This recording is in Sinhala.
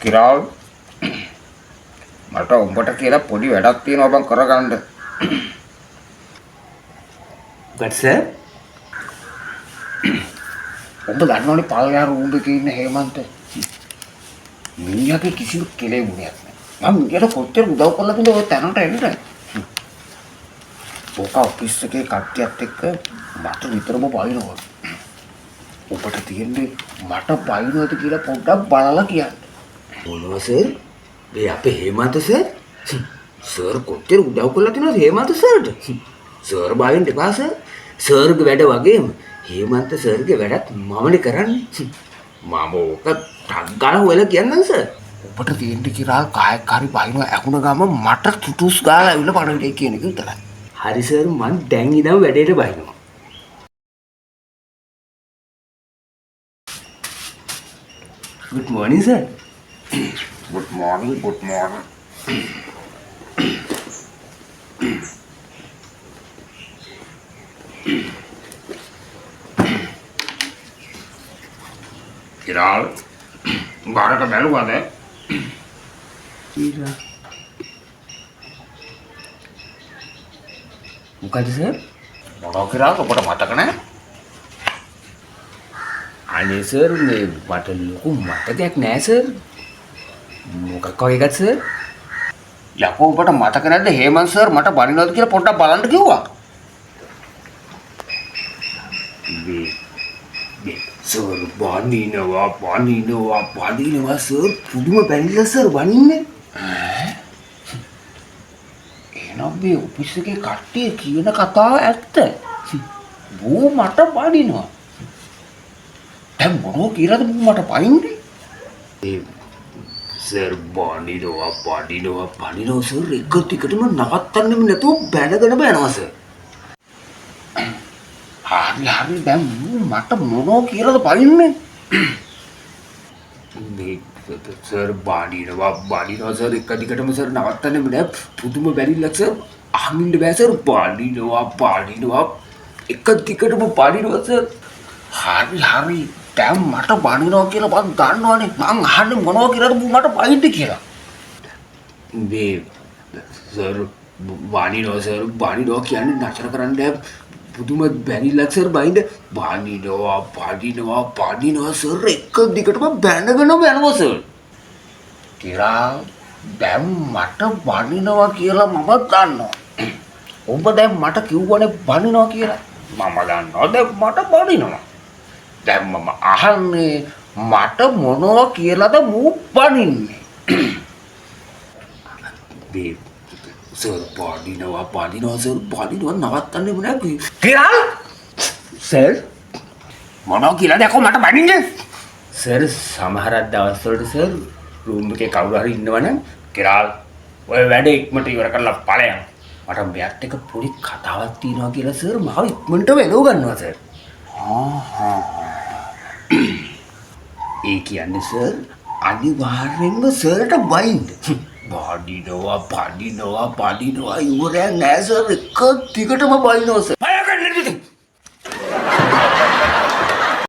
කිරාල් මට උඹට කියලා පොඩි වැඩක් තියෙනවා බං කරගන්න. But sir, උඹ දන්නවනේ පල්ලා රූම් එකේ ඉන්න හේමන්ත. මිනිහාගේ කිසිම කෙලෙමුණයක් නැහැ. මම ඊට කොච්චර උදව් කරලා තින්ද ඔය තැනට එන්න. ඔක ඔෆිස් එකේ කට්ටියත් එක්ක මට විතරම බයිනවා. ඔබට තියෙන්නේ මට බයිනවද කියලා පොඩ්ඩක් බලලා කියන්න. මොනවා සර්? මේ අපේ හේමන්ත සර්? සර් කොච්චර උදව් කරලා තිනවද හේමන්ත සර්ට? සර් බයින් දෙපා සර්. සර්ගේ වැඩ වගේම හේමන්ත සර්ගේ වැඩත් මමනේ කරන්නේ. මම ඕක ටක් ගාලා හොයලා කියන්නම් සර්. ඔබට තියෙන්නේ කියලා කායක් හරි බයිනවා ඇහුණ ගම මට තුටුස් ගාලා ඇවිල්ලා පණවිඩේ කියන එක විතරයි. හරි සර් මං දැන් ඉඳන් වැඩේට බහිනවා. Good morning sir. Good morning, good morning. Kiral, baru ke melu kan ya? Iya. Bukan sir? Mau Kiral, kau pada mata kan ya? අනේ සර් මේ මට ලොකු මතකයක් නෑ සර්. මොකක් වගේ එකක්ද සර්? යකෝ ඔබට මතක නැද්ද හේමන්ත් සර් මට බනිනවද කියලා පොඩ්ඩක් බලන්න කිව්වා. මේ සර් බනිනවා සර් පුදුම බැනිලා සර් බනින්නේ. එහෙනම් මේ ඔෆිස් එකේ කට්ටිය කියන කතාව ඇත්ත. බෝ මට බනිනවා. දැන් මොනෝ කියලාද මට පයින්නේ? සර් බනිනවා සර් එක ටිකටම නවත්තන්නෙම නැතුව බැනගෙන යනවා සර්. හරි දැන් මට මොනෝ කියලාද පයින්නේ? මේ සර් බනිනවා සර් එක ටිකටම සර් නවත්තන්නෙම නෑ පුදුම බැරිලක් සර්. අහමින්න බෑ සර් බනිනවා එක ටිකටම බනිනවා සර්. හරි දැන් මට බනිනවා කියලා මම දන්නවනේ. මං අහන්නේ මොනවා කියලාද මට බයින්නේ කියලා. මේ සර් බනිනවා කියන්නේ නතර කරන්න බෑ. පුදුම බැනිලක් සර් බයින්ද බනිනවා සර් එක දිගටම බැනගෙන යනවා සර්. කිරා දැන් මට බනිනවා කියලා මම දන්නවා. ඔබ දැන් මට කිව්වනේ බනිනවා කියලා. මම දන්නවා දැන් මට බනිනවා. දැන් මම අහන්නේ මට මොනවා කියලාද මූ බනින්නේ? මේ සර් බනිනවා සර් නවත්තන්නෙම නෑ. කිරා සර් මොනවා කියලාද යකෝ මට බනින්නේ? සර් සමහරක් දවස්වලට සර් රූම් එකේ කවුරු හරි ඉන්නවනම් කිරාල් ඔය වැඩේ ඉක්මනට ඉවර කරලා ඵලයන්. මට මෙයාට එක පොඩි කතාවක් තියෙනවා කියලා සර් මාව ඉක්මනට වෙලව ගන්නවා සර්. ඒ කියන්නේ සර් අනිවාර්යෙන්ම සර්ට බයින්ද. බනිනවා ඉවරයක් නෑ සර් එක දිගටම බනිනවා සර්.